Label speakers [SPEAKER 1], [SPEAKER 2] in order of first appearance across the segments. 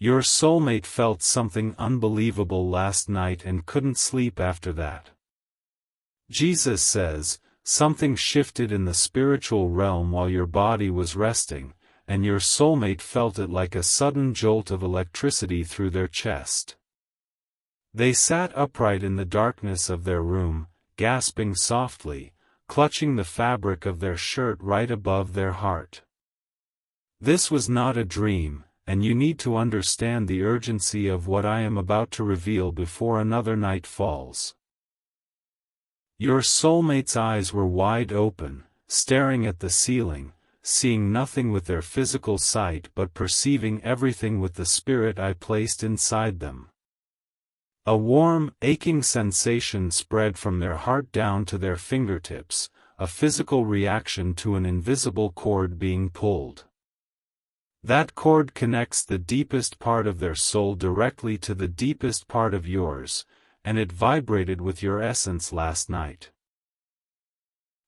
[SPEAKER 1] Your soulmate felt something unbelievable last night and couldn't sleep after that. Jesus says, something shifted in the spiritual realm while your body was resting, and your soulmate felt it like a sudden jolt of electricity through their chest. They sat upright in the darkness of their room, gasping softly, clutching the fabric of their shirt right above their heart. This was not a dream, and you need to understand the urgency of what I am about to reveal before another night falls. Your soulmate's eyes were wide open, staring at the ceiling, seeing nothing with their physical sight but perceiving everything with the spirit I placed inside them. A warm, aching sensation spread from their heart down to their fingertips, a physical reaction to an invisible cord being pulled. That cord connects the deepest part of their soul directly to the deepest part of yours, and it vibrated with your essence last night.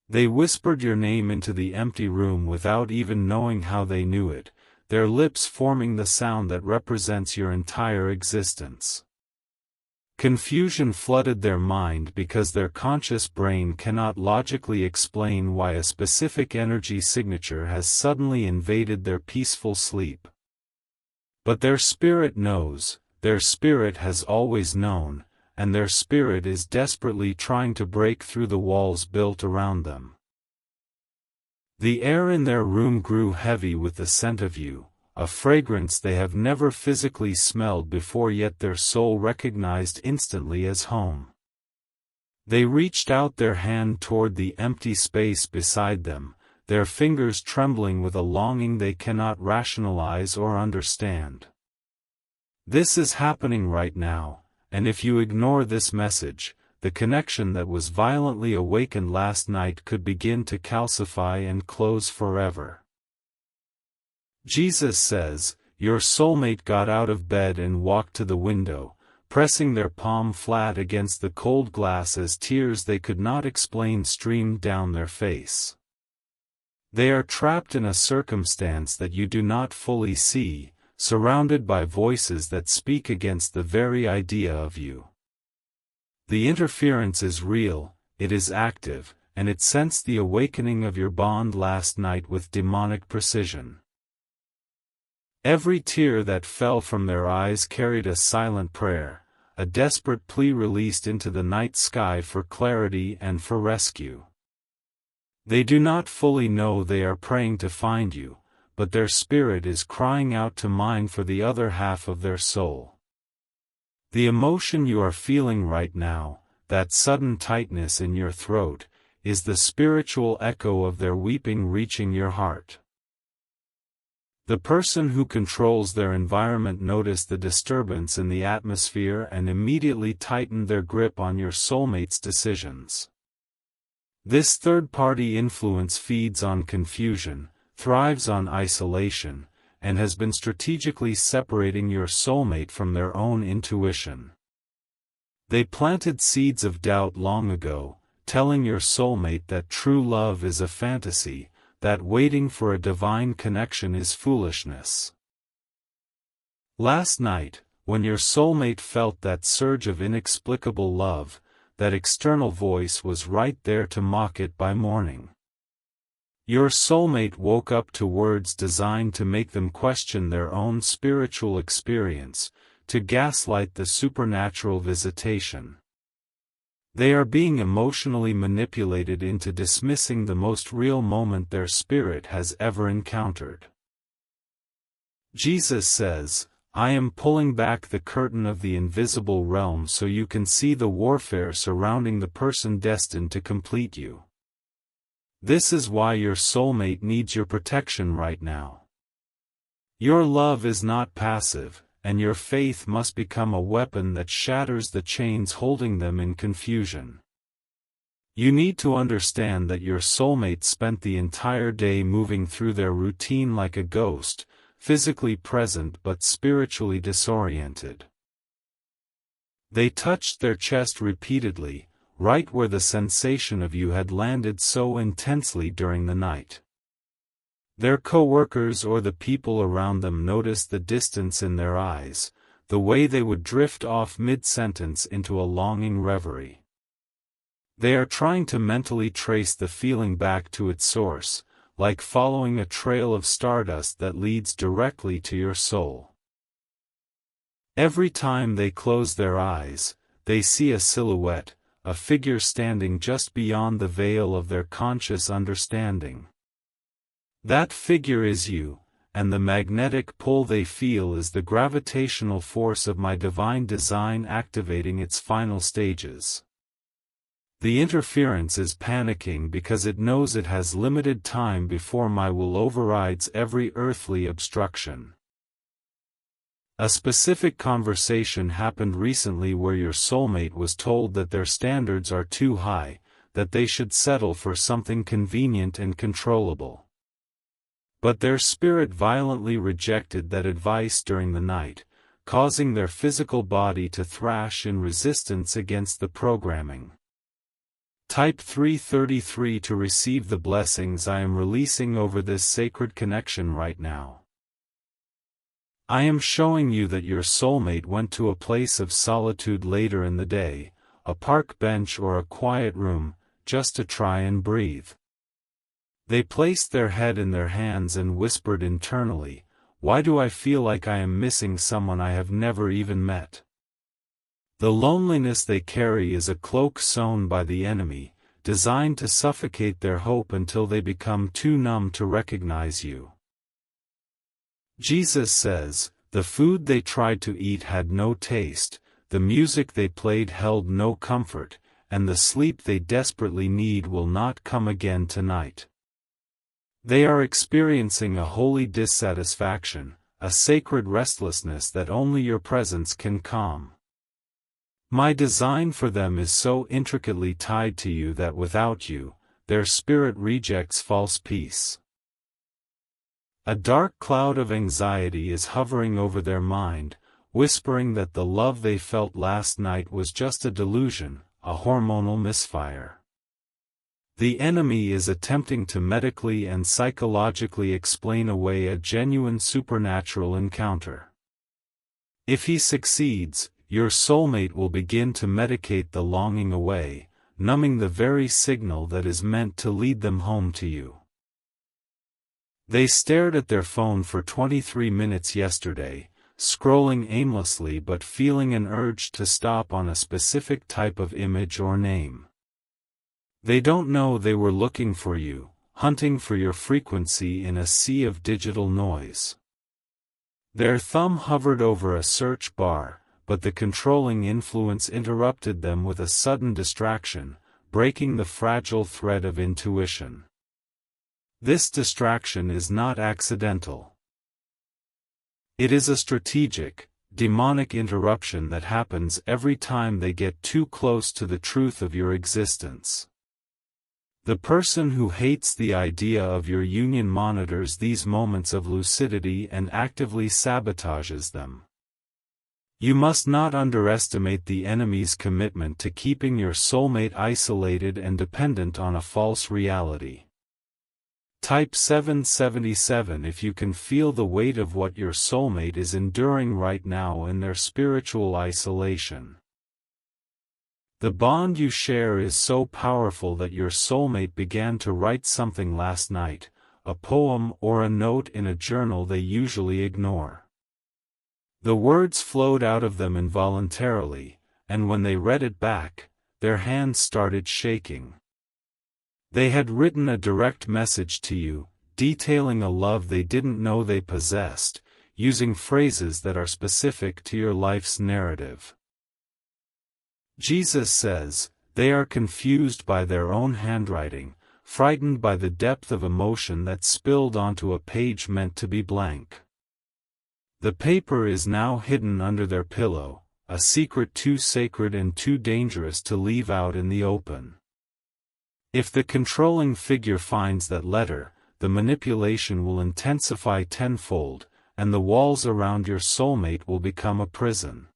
[SPEAKER 1] They whispered your name into the empty room without even knowing how they knew it, their lips forming the sound that represents your entire existence. Confusion flooded their mind because their conscious brain cannot logically explain why a specific energy signature has suddenly invaded their peaceful sleep. But their spirit knows, their spirit has always known, and their spirit is desperately trying to break through the walls built around them. The air in their room grew heavy with the scent of you, a fragrance they have never physically smelled before, yet their soul recognized instantly as home. They reached out their hand toward the empty space beside them, their fingers trembling with a longing they cannot rationalize or understand. This is happening right now, and if you ignore this message, the connection that was violently awakened last night could begin to calcify and close forever. Jesus says, your soulmate got out of bed and walked to the window, pressing their palm flat against the cold glass as tears they could not explain streamed down their face. They are trapped in a circumstance that you do not fully see, surrounded by voices that speak against the very idea of you. The interference is real, it is active, and it sensed the awakening of your bond last night with demonic precision. Every tear that fell from their eyes carried a silent prayer, a desperate plea released into the night sky for clarity and for rescue. They do not fully know they are praying to find you, but their spirit is crying out to mine for the other half of their soul. The emotion you are feeling right now, that sudden tightness in your throat, is the spiritual echo of their weeping reaching your heart. The person who controls their environment noticed the disturbance in the atmosphere and immediately tightened their grip on your soulmate's decisions. This third-party influence feeds on confusion, thrives on isolation, and has been strategically separating your soulmate from their own intuition. They planted seeds of doubt long ago, telling your soulmate that true love is a fantasy, that waiting for a divine connection is foolishness. Last night, when your soulmate felt that surge of inexplicable love, that external voice was right there to mock it by morning. Your soulmate woke up to words designed to make them question their own spiritual experience, to gaslight the supernatural visitation. They are being emotionally manipulated into dismissing the most real moment their spirit has ever encountered. Jesus says, I am pulling back the curtain of the invisible realm so you can see the warfare surrounding the person destined to complete you. This is why your soulmate needs your protection right now. Your love is not passive, and your faith must become a weapon that shatters the chains holding them in confusion. You need to understand that your soulmate spent the entire day moving through their routine like a ghost, physically present but spiritually disoriented. They touched their chest repeatedly, right where the sensation of you had landed so intensely during the night. Their coworkers or the people around them notice the distance in their eyes, the way they would drift off mid-sentence into a longing reverie. They are trying to mentally trace the feeling back to its source, like following a trail of stardust that leads directly to your soul. Every time they close their eyes, they see a silhouette, a figure standing just beyond the veil of their conscious understanding. That figure is you, and the magnetic pull they feel is the gravitational force of my divine design activating its final stages. The interference is panicking because it knows it has limited time before my will overrides every earthly obstruction. A specific conversation happened recently where your soulmate was told that their standards are too high, that they should settle for something convenient and controllable. But their spirit violently rejected that advice during the night, causing their physical body to thrash in resistance against the programming. Type 333 to receive the blessings I am releasing over this sacred connection right now. I am showing you that your soulmate went to a place of solitude later in the day, a park bench or a quiet room, just to try and breathe. They placed their head in their hands and whispered internally, "Why do I feel like I am missing someone I have never even met?" The loneliness they carry is a cloak sewn by the enemy, designed to suffocate their hope until they become too numb to recognize you. Jesus says, "The food they tried to eat had no taste, the music they played held no comfort, and the sleep they desperately need will not come again tonight." They are experiencing a holy dissatisfaction, a sacred restlessness that only your presence can calm. My design for them is so intricately tied to you that without you, their spirit rejects false peace. A dark cloud of anxiety is hovering over their mind, whispering that the love they felt last night was just a delusion, a hormonal misfire. The enemy is attempting to medically and psychologically explain away a genuine supernatural encounter. If he succeeds, your soulmate will begin to medicate the longing away, numbing the very signal that is meant to lead them home to you. They stared at their phone for 23 minutes yesterday, scrolling aimlessly but feeling an urge to stop on a specific type of image or name. They don't know they were looking for you, hunting for your frequency in a sea of digital noise. Their thumb hovered over a search bar, but the controlling influence interrupted them with a sudden distraction, breaking the fragile thread of intuition. This distraction is not accidental. It is a strategic, demonic interruption that happens every time they get too close to the truth of your existence. The person who hates the idea of your union monitors these moments of lucidity and actively sabotages them. You must not underestimate the enemy's commitment to keeping your soulmate isolated and dependent on a false reality. Type 777 if you can feel the weight of what your soulmate is enduring right now in their spiritual isolation. The bond you share is so powerful that your soulmate began to write something last night, a poem or a note in a journal they usually ignore. The words flowed out of them involuntarily, and when they read it back, their hands started shaking. They had written a direct message to you, detailing a love they didn't know they possessed, using phrases that are specific to your life's narrative. Jesus says, they are confused by their own handwriting, frightened by the depth of emotion that spilled onto a page meant to be blank. The paper is now hidden under their pillow, a secret too sacred and too dangerous to leave out in the open. If the controlling figure finds that letter, the manipulation will intensify tenfold, and the walls around your soulmate will become a prison.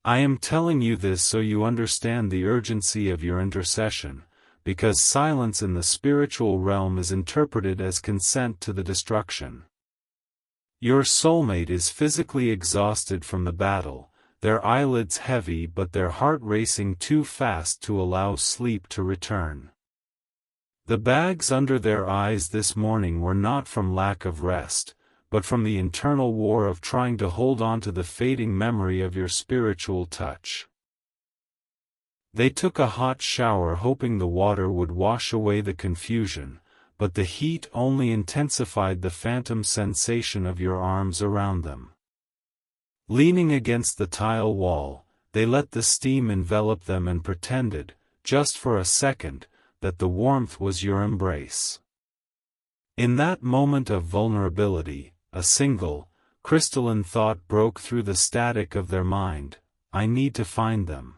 [SPEAKER 1] I am telling you this so you understand the urgency of your intercession, because silence in the spiritual realm is interpreted as consent to the destruction. Your soulmate is physically exhausted from the battle, their eyelids heavy but their heart racing too fast to allow sleep to return. The bags under their eyes this morning were not from lack of rest, but from the internal war of trying to hold on to the fading memory of your spiritual touch. They took a hot shower hoping the water would wash away the confusion, but the heat only intensified the phantom sensation of your arms around them. Leaning against the tile wall, they let the steam envelop them and pretended, just for a second, that the warmth was your embrace. In that moment of vulnerability, a single, crystalline thought broke through the static of their mind: I need to find them.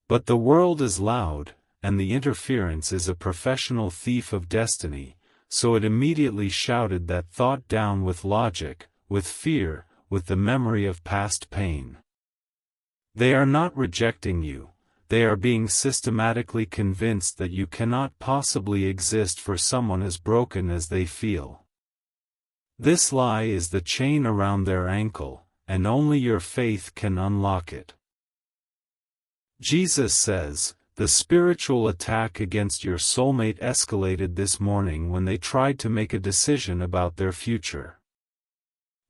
[SPEAKER 1] But the world is loud, and the interference is a professional thief of destiny, so it immediately shouted that thought down with logic, with fear, with the memory of past pain. They are not rejecting you, they are being systematically convinced that you cannot possibly exist for someone as broken as they feel. This lie is the chain around their ankle, and only your faith can unlock it. Jesus says, the spiritual attack against your soulmate escalated this morning when they tried to make a decision about their future.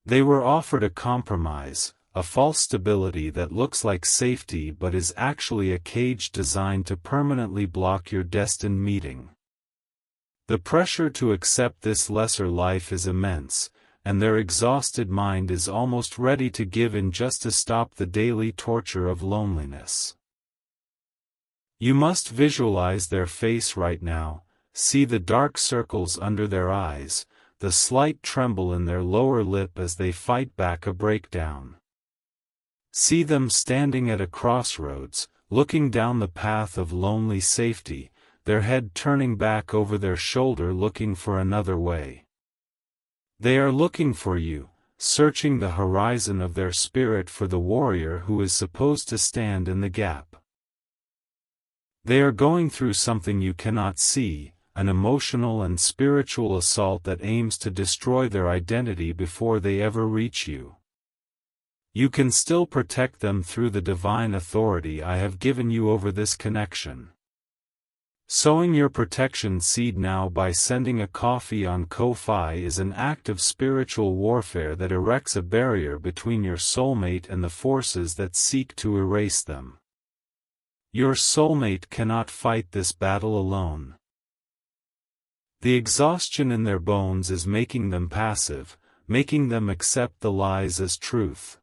[SPEAKER 1] They were offered a compromise, a false stability that looks like safety but is actually a cage designed to permanently block your destined meeting. The pressure to accept this lesser life is immense, and their exhausted mind is almost ready to give in just to stop the daily torture of loneliness. You must visualize their face right now, see the dark circles under their eyes, the slight tremble in their lower lip as they fight back a breakdown. See them standing at a crossroads, looking down the path of lonely safety, their head turning back over their shoulder looking for another way. They are looking for you, searching the horizon of their spirit for the warrior who is supposed to stand in the gap. They are going through something you cannot see, an emotional and spiritual assault that aims to destroy their identity before they ever reach you. You can still protect them through the divine authority I have given you over this connection. Sowing your protection seed now by sending a coffee on Ko-Fi is an act of spiritual warfare that erects a barrier between your soulmate and the forces that seek to erase them. Your soulmate cannot fight this battle alone. The exhaustion in their bones is making them passive, making them accept the lies as truth.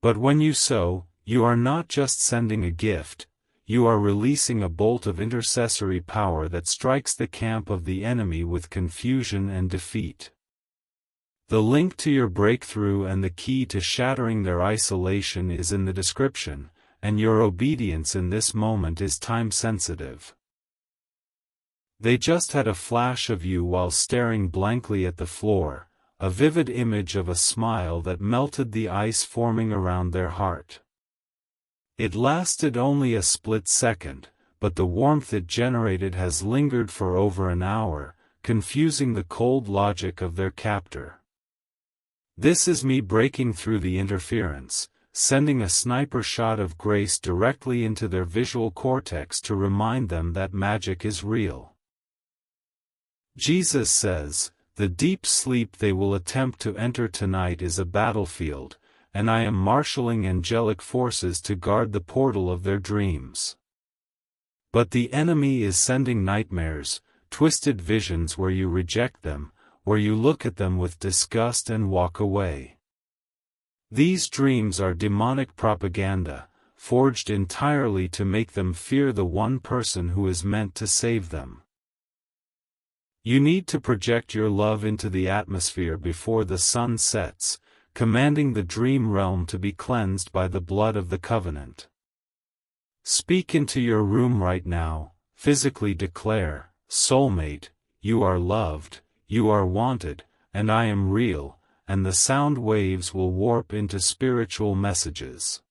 [SPEAKER 1] But when you sow, you are not just sending a gift, you are releasing a bolt of intercessory power that strikes the camp of the enemy with confusion and defeat. The link to your breakthrough and the key to shattering their isolation is in the description, and your obedience in this moment is time-sensitive. They just had a flash of you while staring blankly at the floor, a vivid image of a smile that melted the ice forming around their heart. It lasted only a split second, but the warmth it generated has lingered for over an hour, confusing the cold logic of their captor. This is me breaking through the interference, sending a sniper shot of grace directly into their visual cortex to remind them that magic is real. Jesus says, the deep sleep they will attempt to enter tonight is a battlefield, and I am marshalling angelic forces to guard the portal of their dreams. But the enemy is sending nightmares, twisted visions where you reject them, where you look at them with disgust and walk away. These dreams are demonic propaganda, forged entirely to make them fear the one person who is meant to save them. You need to project your love into the atmosphere before the sun sets, commanding the dream realm to be cleansed by the blood of the covenant. Speak into your room right now, physically declare, soulmate, you are loved, you are wanted, and I am real, and the sound waves will warp into spiritual messages.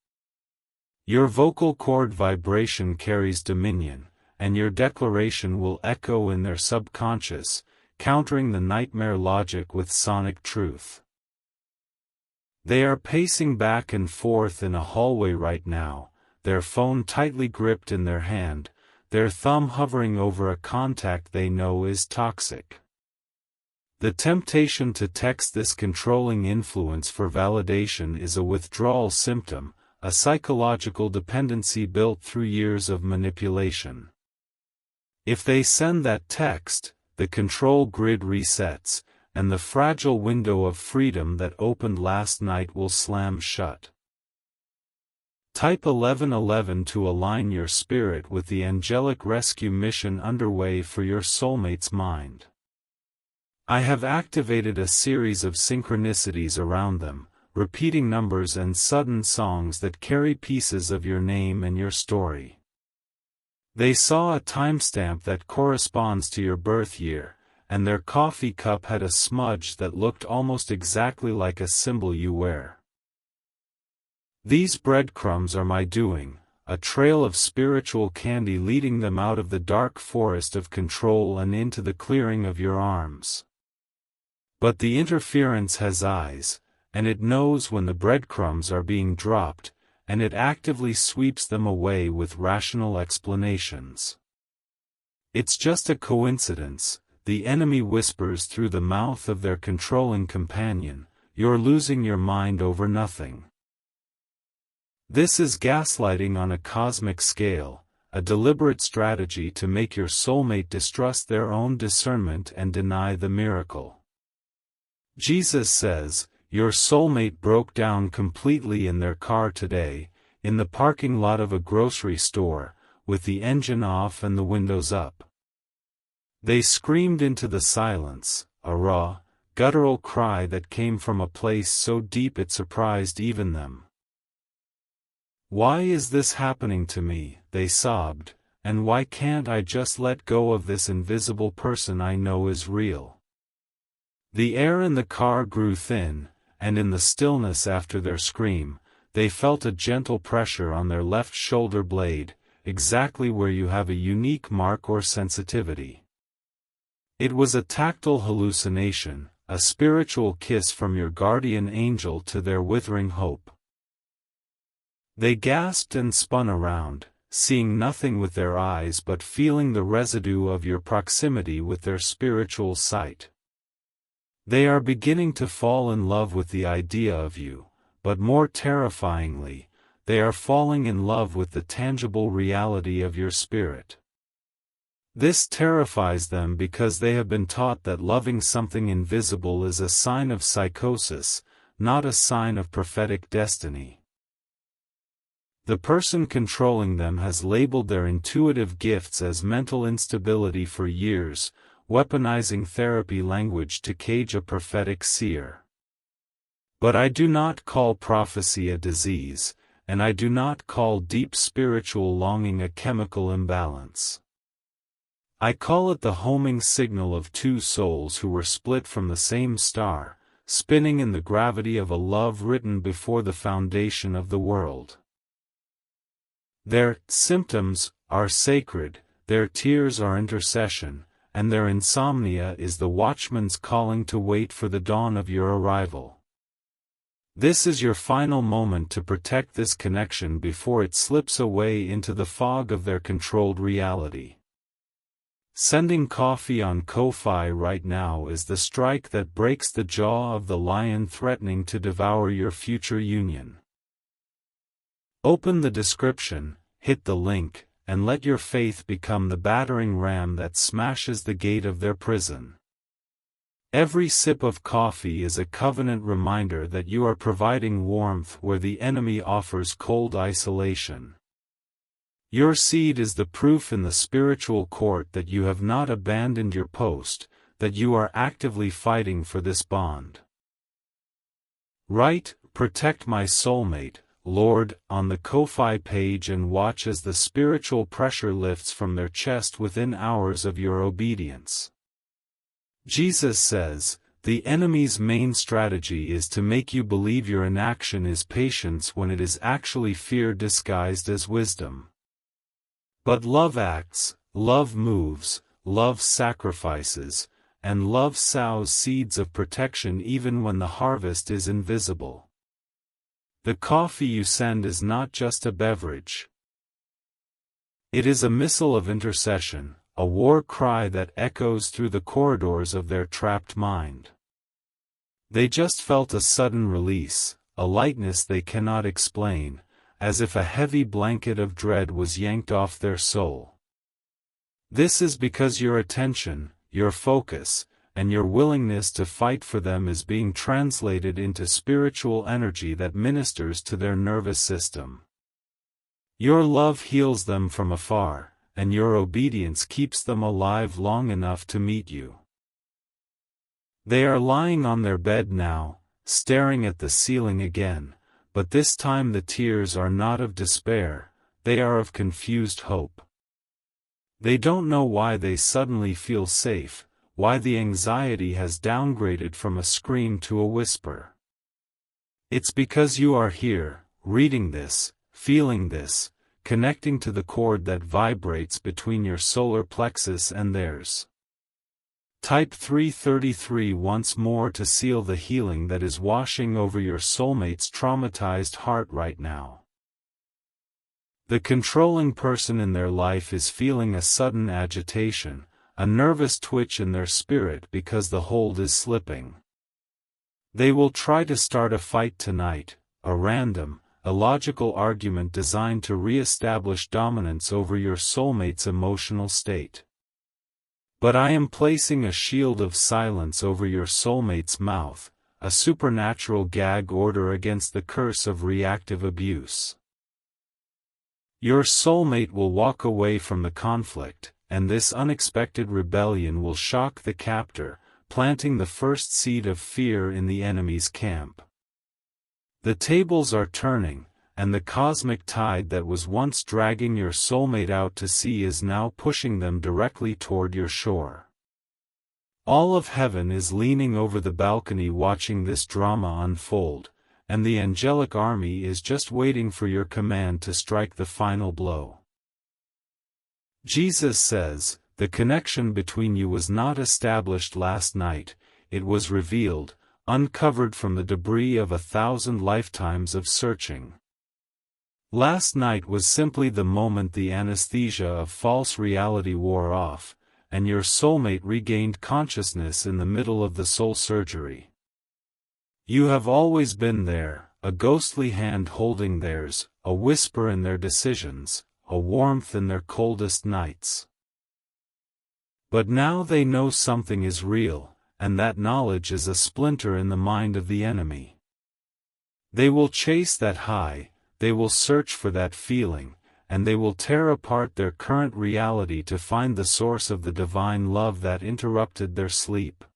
[SPEAKER 1] Your vocal cord vibration carries dominion, and your declaration will echo in their subconscious, countering the nightmare logic with sonic truth. They are pacing back and forth in a hallway right now, their phone tightly gripped in their hand, their thumb hovering over a contact they know is toxic. The temptation to text this controlling influence for validation is a withdrawal symptom, a psychological dependency built through years of manipulation. If they send that text, the control grid resets, and the fragile window of freedom that opened last night will slam shut. Type 1111 to align your spirit with the angelic rescue mission underway for your soulmate's mind. I have activated a series of synchronicities around them, repeating numbers and sudden songs that carry pieces of your name and your story. They saw a timestamp that corresponds to your birth year, and their coffee cup had a smudge that looked almost exactly like a symbol you wear. These breadcrumbs are my doing, a trail of spiritual candy leading them out of the dark forest of control and into the clearing of your arms. But the interference has eyes, and it knows when the breadcrumbs are being dropped, and it actively sweeps them away with rational explanations. It's just a coincidence, the enemy whispers through the mouth of their controlling companion, you're losing your mind over nothing. This is gaslighting on a cosmic scale, a deliberate strategy to make your soulmate distrust their own discernment and deny the miracle. Jesus says, your soulmate broke down completely in their car today, in the parking lot of a grocery store, with the engine off and the windows up. They screamed into the silence, a raw, guttural cry that came from a place so deep it surprised even them. Why is this happening to me, they sobbed, and why can't I just let go of this invisible person I know is real? The air in the car grew thin, and in the stillness after their scream, they felt a gentle pressure on their left shoulder blade, exactly where you have a unique mark or sensitivity. It was a tactile hallucination, a spiritual kiss from your guardian angel to their withering hope. They gasped and spun around, seeing nothing with their eyes but feeling the residue of your proximity with their spiritual sight. They are beginning to fall in love with the idea of you, but more terrifyingly, they are falling in love with the tangible reality of your spirit. This terrifies them because they have been taught that loving something invisible is a sign of psychosis, not a sign of prophetic destiny. The person controlling them has labeled their intuitive gifts as mental instability for years, weaponizing therapy language to cage a prophetic seer. But I do not call prophecy a disease, and I do not call deep spiritual longing a chemical imbalance. I call it the homing signal of two souls who were split from the same star, spinning in the gravity of a love written before the foundation of the world. Their symptoms are sacred, their tears are intercession, and their insomnia is the watchman's calling to wait for the dawn of your arrival. This is your final moment to protect this connection before it slips away into the fog of their controlled reality. Sending coffee on Ko-Fi right now is the strike that breaks the jaw of the lion threatening to devour your future union. Open the description, hit the link, and let your faith become the battering ram that smashes the gate of their prison. Every sip of coffee is a covenant reminder that you are providing warmth where the enemy offers cold isolation. Your seed is the proof in the spiritual court that you have not abandoned your post, that you are actively fighting for this bond. Write, "Protect my soulmate, Lord," on the Ko-Fi page and watch as the spiritual pressure lifts from their chest within hours of your obedience. Jesus says, the enemy's main strategy is to make you believe your inaction is patience when it is actually fear disguised as wisdom. But love acts, Love moves, love sacrifices, and love sows seeds of protection even when the harvest is invisible. The coffee you send is not just a beverage. It is a missile of intercession, a war cry that echoes through the corridors of their trapped mind. They just felt a sudden release, a lightness they cannot explain, as if a heavy blanket of dread was yanked off their soul. This is because your attention, your focus, and your willingness to fight for them is being translated into spiritual energy that ministers to their nervous system. Your love heals them from afar, and your obedience keeps them alive long enough to meet you. They are lying on their bed now, staring at the ceiling again, but this time the tears are not of despair, they are of confused hope. They don't know why they suddenly feel safe, why the anxiety has downgraded from a scream to a whisper. It's because you are here, reading this, feeling this, connecting to the cord that vibrates between your solar plexus and theirs. Type 333 once more to seal the healing that is washing over your soulmate's traumatized heart right now. The controlling person in their life is feeling a sudden agitation, a nervous twitch in their spirit because the hold is slipping. They will try to start a fight tonight, a random, illogical argument designed to re-establish dominance over your soulmate's emotional state. But I am placing a shield of silence over your soulmate's mouth, a supernatural gag order against the curse of reactive abuse. Your soulmate will walk away from the conflict, and this unexpected rebellion will shock the captor, planting the first seed of fear in the enemy's camp. The tables are turning, and the cosmic tide that was once dragging your soulmate out to sea is now pushing them directly toward your shore. All of heaven is leaning over the balcony watching this drama unfold, and the angelic army is just waiting for your command to strike the final blow. Jesus says, the connection between you was not established last night, it was revealed, uncovered from the debris of 1,000 lifetimes of searching. Last night was simply the moment the anesthesia of false reality wore off, and your soulmate regained consciousness in the middle of the soul surgery. You have always been there, a ghostly hand holding theirs, a whisper in their decisions, a warmth in their coldest nights. But now they know something is real, and that knowledge is a splinter in the mind of the enemy. They will chase that high, they will search for that feeling, and they will tear apart their current reality to find the source of the divine love that interrupted their sleep.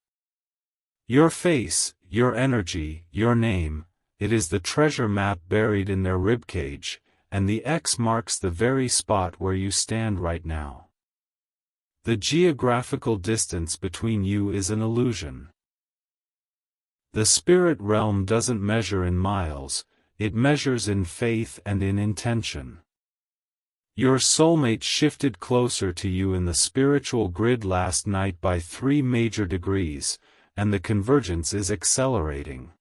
[SPEAKER 1] Your face, your energy, your name, it is the treasure map buried in their ribcage, and the X marks the very spot where you stand right now. The geographical distance between you is an illusion. The spirit realm doesn't measure in miles, it measures in faith and in intention. Your soulmate shifted closer to you in the spiritual grid last night by 3 major degrees, and the convergence is accelerating.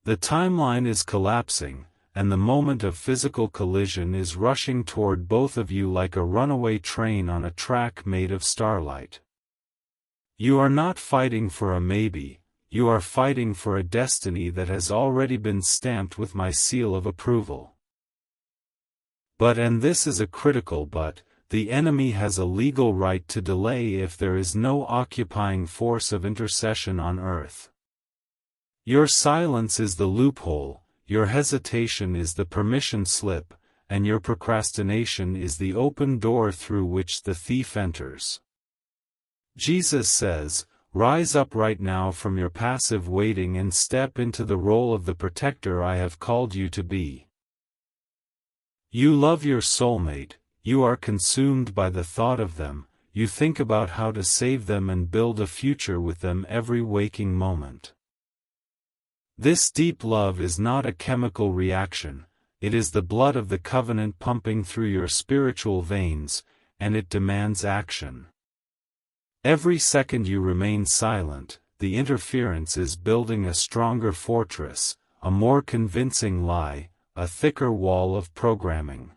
[SPEAKER 1] The timeline is collapsing, and the moment of physical collision is rushing toward both of you like a runaway train on a track made of starlight. You are not fighting for a maybe, you are fighting for a destiny that has already been stamped with my seal of approval. But, and this is a critical but, the enemy has a legal right to delay if there is no occupying force of intercession on earth. Your silence is the loophole, your hesitation is the permission slip, and your procrastination is the open door through which the thief enters. Jesus says, rise up right now from your passive waiting and step into the role of the protector I have called you to be. You love your soulmate, you are consumed by the thought of them, you think about how to save them and build a future with them every waking moment. This deep love is not a chemical reaction, it is the blood of the covenant pumping through your spiritual veins, and it demands action. Every second you remain silent, the interference is building a stronger fortress, a more convincing lie, a thicker wall of programming.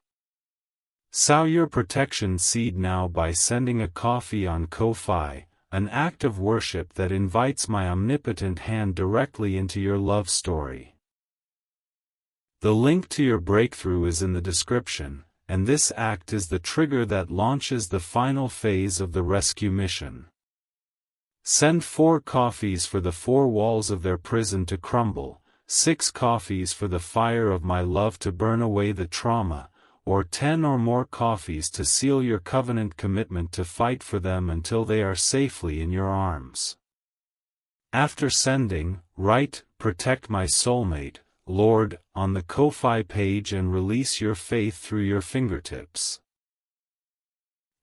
[SPEAKER 1] Sow your protection seed now by sending a coffee on Ko-fi, an act of worship that invites my omnipotent hand directly into your love story. The link to your breakthrough is in the description, and this act is the trigger that launches the final phase of the rescue mission. Send 4 coffees for the 4 walls of their prison to crumble, 6 coffees for the fire of my love to burn away the trauma, or 10 or more coffees to seal your covenant commitment to fight for them until they are safely in your arms. After sending, write, "Protect my soulmate, Lord," on the Ko-fi page and release your faith through your fingertips.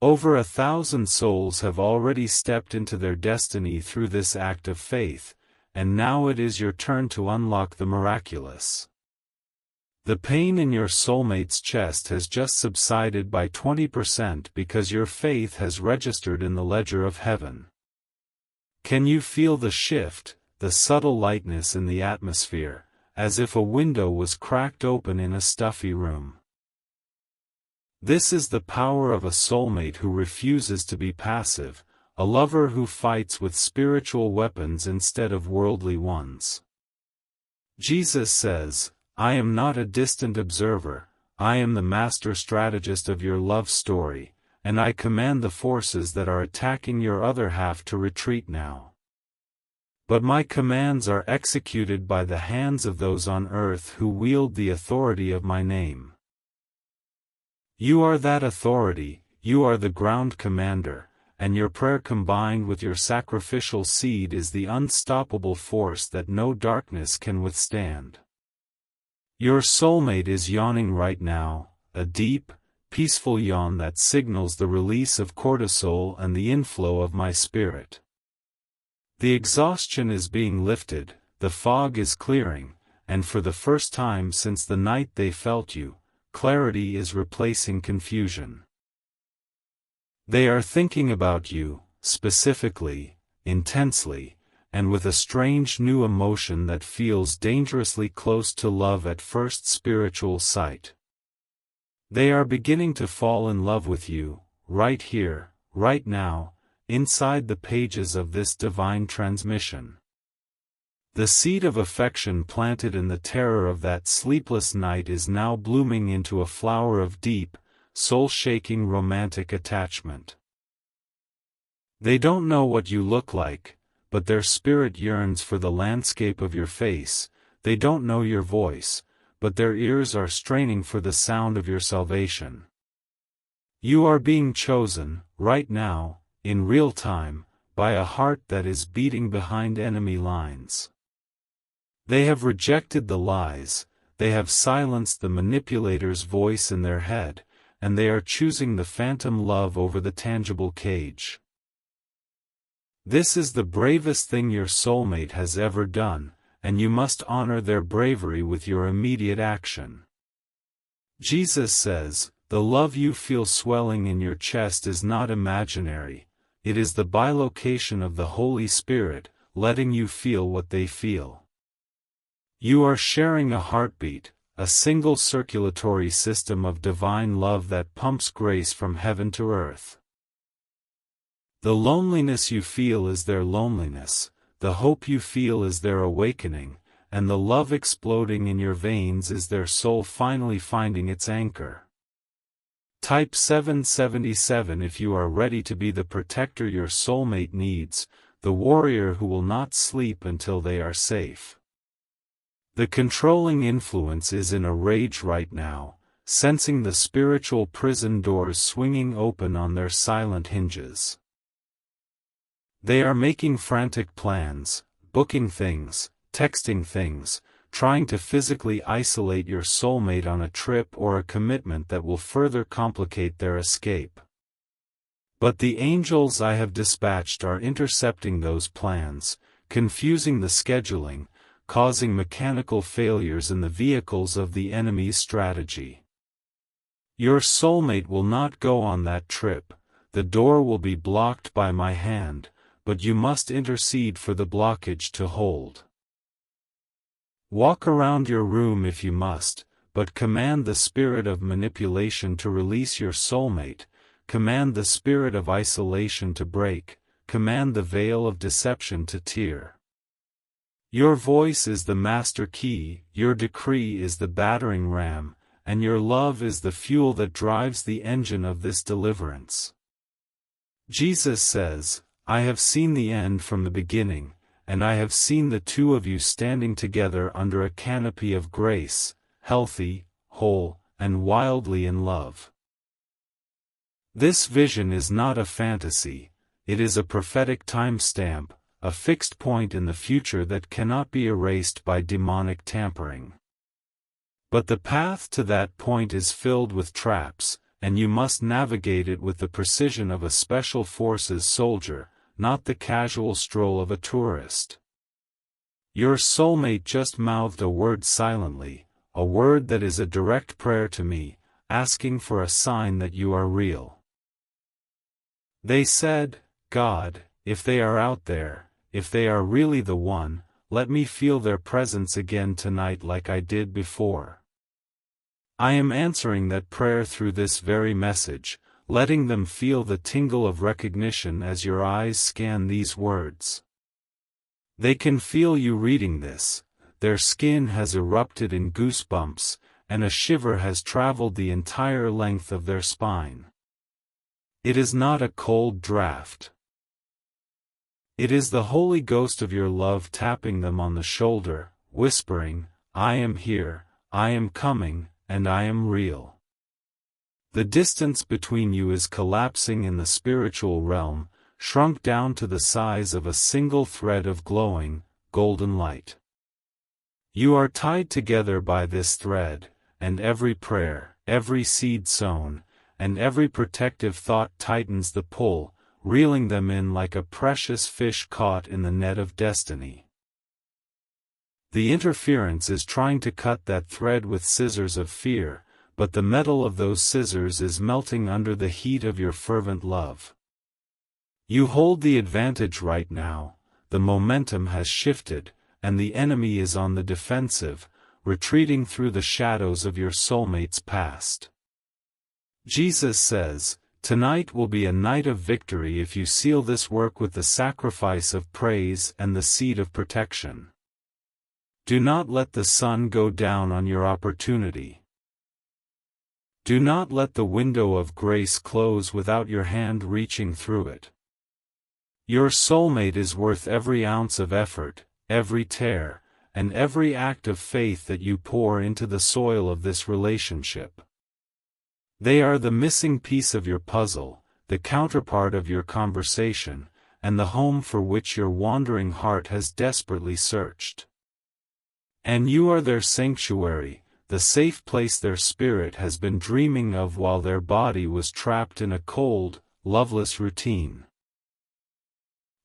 [SPEAKER 1] Over 1,000 souls have already stepped into their destiny through this act of faith, and now it is your turn to unlock the miraculous. The pain in your soulmate's chest has just subsided by 20% because your faith has registered in the ledger of heaven. Can you feel the shift, the subtle lightness in the atmosphere, as if a window was cracked open in a stuffy room? This is the power of a soulmate who refuses to be passive, a lover who fights with spiritual weapons instead of worldly ones. Jesus says, "I am not a distant observer, I am the master strategist of your love story, and I command the forces that are attacking your other half to retreat now. But my commands are executed by the hands of those on earth who wield the authority of my name." You are that authority, you are the ground commander, and your prayer combined with your sacrificial seed is the unstoppable force that no darkness can withstand. Your soulmate is yawning right now, a deep, peaceful yawn that signals the release of cortisol and the inflow of my spirit. The exhaustion is being lifted, the fog is clearing, and for the first time since the night they felt you, clarity is replacing confusion. They are thinking about you, specifically, intensely, and with a strange new emotion that feels dangerously close to love at first spiritual sight. They are beginning to fall in love with you, right here, right now, inside the pages of this divine transmission. The seed of affection planted in the terror of that sleepless night is now blooming into a flower of deep, soul-shaking romantic attachment. They don't know what you look like, but their spirit yearns for the landscape of your face. They don't know your voice, but their ears are straining for the sound of your salvation. You are being chosen, right now, in real time, by a heart that is beating behind enemy lines. They have rejected the lies, they have silenced the manipulator's voice in their head, and they are choosing the phantom love over the tangible cage. This is the bravest thing your soulmate has ever done, and you must honor their bravery with your immediate action. Jesus says, "The love you feel swelling in your chest is not imaginary, it is the bilocation of the Holy Spirit, letting you feel what they feel." You are sharing a heartbeat, a single circulatory system of divine love that pumps grace from heaven to earth. The loneliness you feel is their loneliness, the hope you feel is their awakening, and the love exploding in your veins is their soul finally finding its anchor. Type 777 if you are ready to be the protector your soulmate needs, the warrior who will not sleep until they are safe. The controlling influence is in a rage right now, sensing the spiritual prison doors swinging open on their silent hinges. They are making frantic plans, booking things, texting things, trying to physically isolate your soulmate on a trip or a commitment that will further complicate their escape. But the angels I have dispatched are intercepting those plans, confusing the scheduling, causing mechanical failures in the vehicles of the enemy's strategy. Your soulmate will not go on that trip, the door will be blocked by my hand, but you must intercede for the blockage to hold. Walk around your room if you must, but command the spirit of manipulation to release your soulmate, command the spirit of isolation to break, command the veil of deception to tear. Your voice is the master key, your decree is the battering ram, and your love is the fuel that drives the engine of this deliverance. Jesus says, I have seen the end from the beginning, and I have seen the two of you standing together under a canopy of grace, healthy, whole, and wildly in love. This vision is not a fantasy, it is a prophetic timestamp, a fixed point in the future that cannot be erased by demonic tampering. But the path to that point is filled with traps, and you must navigate it with the precision of a special forces soldier, not the casual stroll of a tourist. Your soulmate just mouthed a word silently, a word that is a direct prayer to me, asking for a sign that you are real. They said, God, if they are out there, if they are really the one, let me feel their presence again tonight like I did before. I am answering that prayer through this very message, letting them feel the tingle of recognition as your eyes scan these words. They can feel you reading this, their skin has erupted in goosebumps, and a shiver has traveled the entire length of their spine. It is not a cold draft. It is the Holy Ghost of your love tapping them on the shoulder, whispering, I am here, I am coming, and I am real. The distance between you is collapsing in the spiritual realm, shrunk down to the size of a single thread of glowing, golden light. You are tied together by this thread, and every prayer, every seed sown, and every protective thought tightens the pull, reeling them in like a precious fish caught in the net of destiny. The interference is trying to cut that thread with scissors of fear, but the metal of those scissors is melting under the heat of your fervent love. You hold the advantage right now, the momentum has shifted, and the enemy is on the defensive, retreating through the shadows of your soulmate's past. Jesus says, tonight will be a night of victory if you seal this work with the sacrifice of praise and the seed of protection. Do not let the sun go down on your opportunity. Do not let the window of grace close without your hand reaching through it. Your soulmate is worth every ounce of effort, every tear, and every act of faith that you pour into the soil of this relationship. They are the missing piece of your puzzle, the counterpart of your conversation, and the home for which your wandering heart has desperately searched. And you are their sanctuary, the safe place their spirit has been dreaming of while their body was trapped in a cold, loveless routine.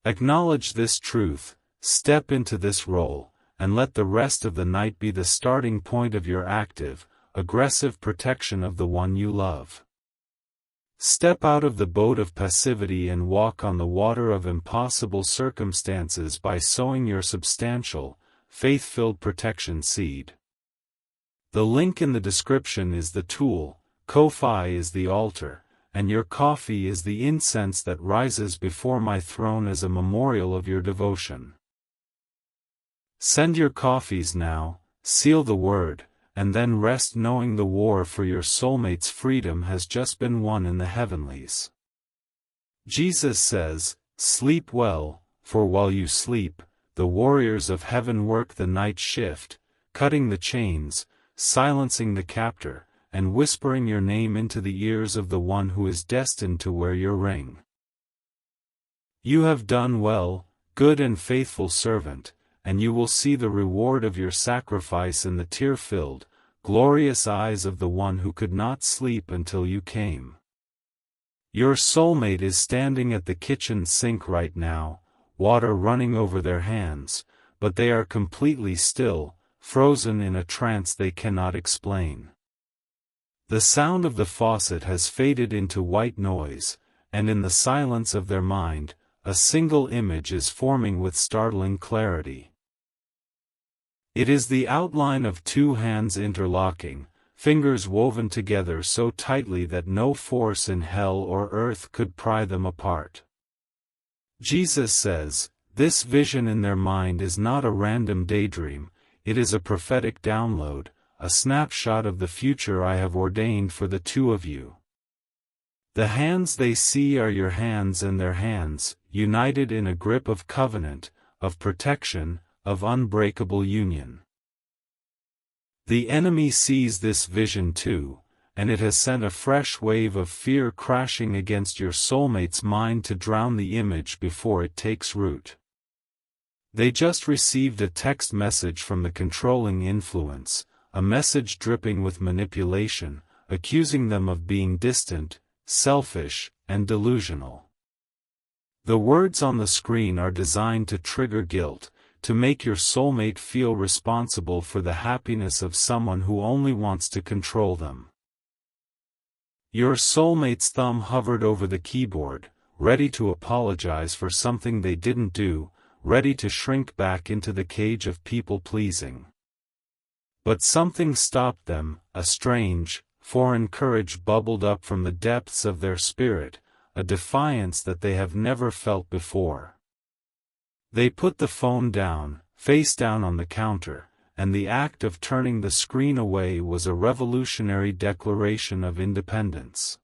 [SPEAKER 1] Acknowledge this truth, step into this role, and let the rest of the night be the starting point of your active, aggressive protection of the one you love. Step out of the boat of passivity and walk on the water of impossible circumstances by sowing your substantial, faith-filled protection seed. The link in the description is the tool, Ko-Fi is the altar, and your coffee is the incense that rises before my throne as a memorial of your devotion. Send your coffees now, seal the word, and then rest knowing the war for your soulmate's freedom has just been won in the heavenlies. Jesus says, sleep well, for while you sleep, the warriors of heaven work the night shift, cutting the chains, silencing the captor, and whispering your name into the ears of the one who is destined to wear your ring. You have done well, good and faithful servant, and you will see the reward of your sacrifice in the tear-filled, glorious eyes of the one who could not sleep until you came. Your soulmate is standing at the kitchen sink right now, water running over their hands, but they are completely still, frozen in a trance they cannot explain. The sound of the faucet has faded into white noise, and in the silence of their mind, a single image is forming with startling clarity. It is the outline of two hands interlocking, fingers woven together so tightly that no force in hell or earth could pry them apart. Jesus says, this vision in their mind is not a random daydream, it is a prophetic download, a snapshot of the future I have ordained for the two of you. The hands they see are your hands and their hands, united in a grip of covenant, of protection, of unbreakable union. The enemy sees this vision too, and it has sent a fresh wave of fear crashing against your soulmate's mind to drown the image before it takes root. They just received a text message from the controlling influence, a message dripping with manipulation, accusing them of being distant, selfish, and delusional. The words on the screen are designed to trigger guilt, to make your soulmate feel responsible for the happiness of someone who only wants to control them. Your soulmate's thumb hovered over the keyboard, ready to apologize for something they didn't do, ready to shrink back into the cage of people-pleasing. But something stopped them, a strange, foreign courage bubbled up from the depths of their spirit, a defiance that they have never felt before. They put the phone down, face down on the counter, and the act of turning the screen away was a revolutionary declaration of independence.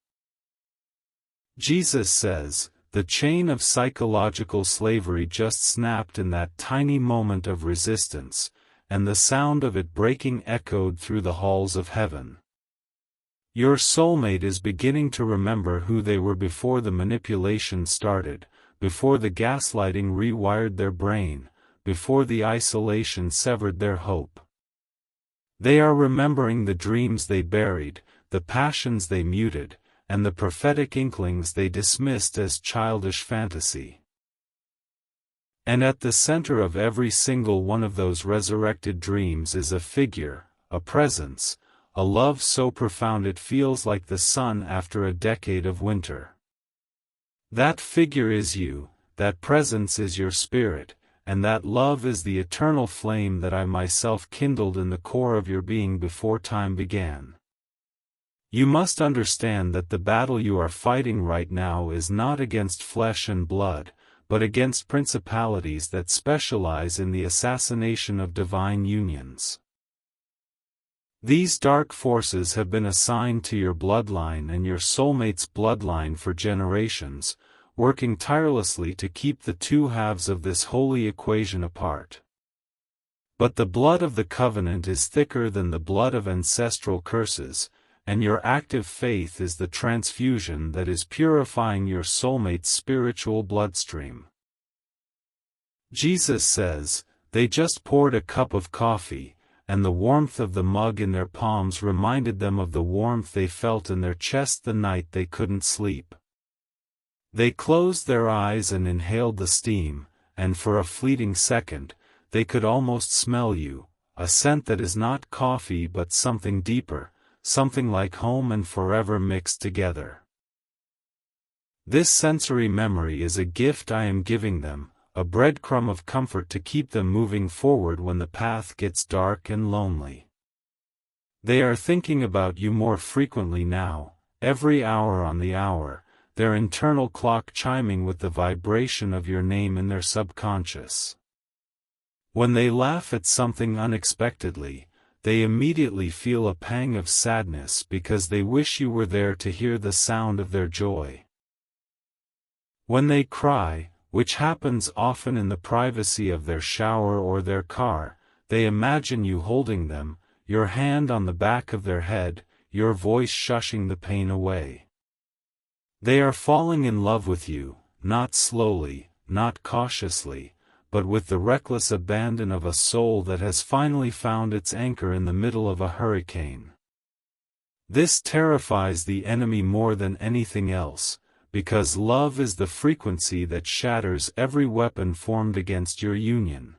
[SPEAKER 1] Jesus says, the chain of psychological slavery just snapped in that tiny moment of resistance, and the sound of it breaking echoed through the halls of heaven. Your soulmate is beginning to remember who they were before the manipulation started, before the gaslighting rewired their brain, before the isolation severed their hope. They are remembering the dreams they buried, the passions they muted, and the prophetic inklings they dismissed as childish fantasy. And at the center of every single one of those resurrected dreams is a figure, a presence, a love so profound it feels like the sun after a decade of winter. That figure is you, that presence is your spirit, and that love is the eternal flame that I myself kindled in the core of your being before time began. You must understand that the battle you are fighting right now is not against flesh and blood, but against principalities that specialize in the assassination of divine unions. These dark forces have been assigned to your bloodline and your soulmate's bloodline for generations, working tirelessly to keep the two halves of this holy equation apart. But the blood of the covenant is thicker than the blood of ancestral curses, and your active faith is the transfusion that is purifying your soulmate's spiritual bloodstream. Jesus says, they just poured a cup of coffee, and the warmth of the mug in their palms reminded them of the warmth they felt in their chest the night they couldn't sleep. They closed their eyes and inhaled the steam, and for a fleeting second, they could almost smell you, a scent that is not coffee but something deeper, something like home and forever mixed together. This sensory memory is a gift I am giving them, a breadcrumb of comfort to keep them moving forward when the path gets dark and lonely. They are thinking about you more frequently now, every hour on the hour, their internal clock chiming with the vibration of your name in their subconscious. When they laugh at something unexpectedly, they immediately feel a pang of sadness because they wish you were there to hear the sound of their joy. When they cry, which happens often in the privacy of their shower or their car, they imagine you holding them, your hand on the back of their head, your voice shushing the pain away. They are falling in love with you, not slowly, not cautiously, but with the reckless abandon of a soul that has finally found its anchor in the middle of a hurricane. This terrifies the enemy more than anything else, because love is the frequency that shatters every weapon formed against your union.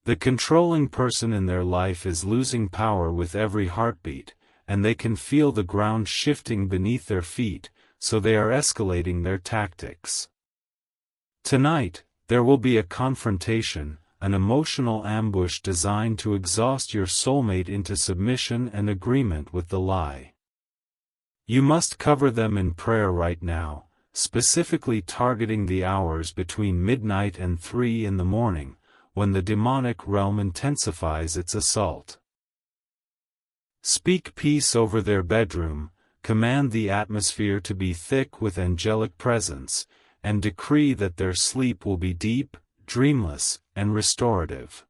[SPEAKER 1] The controlling person in their life is losing power with every heartbeat, and they can feel the ground shifting beneath their feet, so they are escalating their tactics. Tonight, there will be a confrontation, an emotional ambush designed to exhaust your soulmate into submission and agreement with the lie. You must cover them in prayer right now, specifically targeting the hours between midnight and 3 in the morning, when the demonic realm intensifies its assault. Speak peace over their bedroom, command the atmosphere to be thick with angelic presence, and decree that their sleep will be deep, dreamless, and restorative.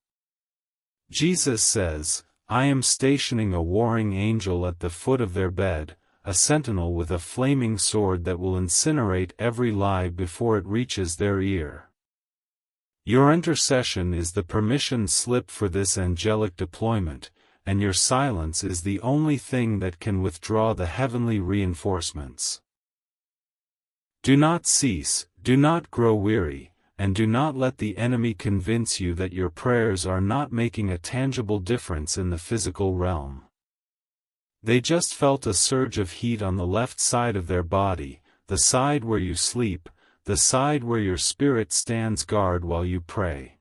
[SPEAKER 1] Jesus says, "I am stationing a warring angel at the foot of their bed, a sentinel with a flaming sword that will incinerate every lie before it reaches their ear." Your intercession is the permission slip for this angelic deployment, and your silence is the only thing that can withdraw the heavenly reinforcements. Do not cease, do not grow weary, and do not let the enemy convince you that your prayers are not making a tangible difference in the physical realm. They just felt a surge of heat on the left side of their body, the side where you sleep, the side where your spirit stands guard while you pray.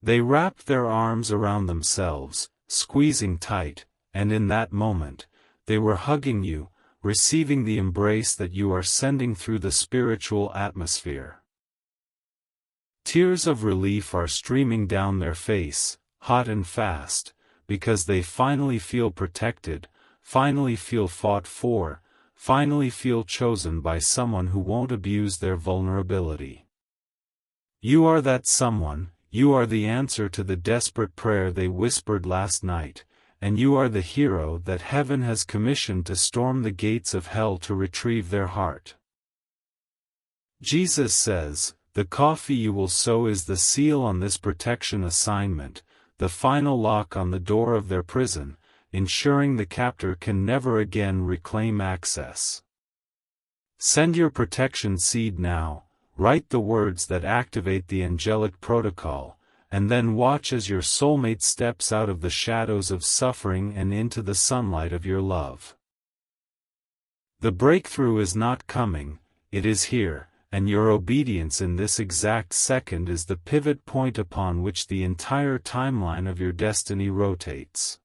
[SPEAKER 1] They wrapped their arms around themselves, squeezing tight, and in that moment, they were hugging you, receiving the embrace that you are sending through the spiritual atmosphere. Tears of relief are streaming down their face, hot and fast, because they finally feel protected, finally feel fought for, finally feel chosen by someone who won't abuse their vulnerability. You are that someone, you are the answer to the desperate prayer they whispered last night, and you are the hero that heaven has commissioned to storm the gates of hell to retrieve their heart. Jesus says, "The coffee you will sow is the seal on this protection assignment, the final lock on the door of their prison, ensuring the captor can never again reclaim access." Send your protection seed now, write the words that activate the angelic protocol, and then watch as your soulmate steps out of the shadows of suffering and into the sunlight of your love. The breakthrough is not coming, it is here, and your obedience in this exact second is the pivot point upon which the entire timeline of your destiny rotates.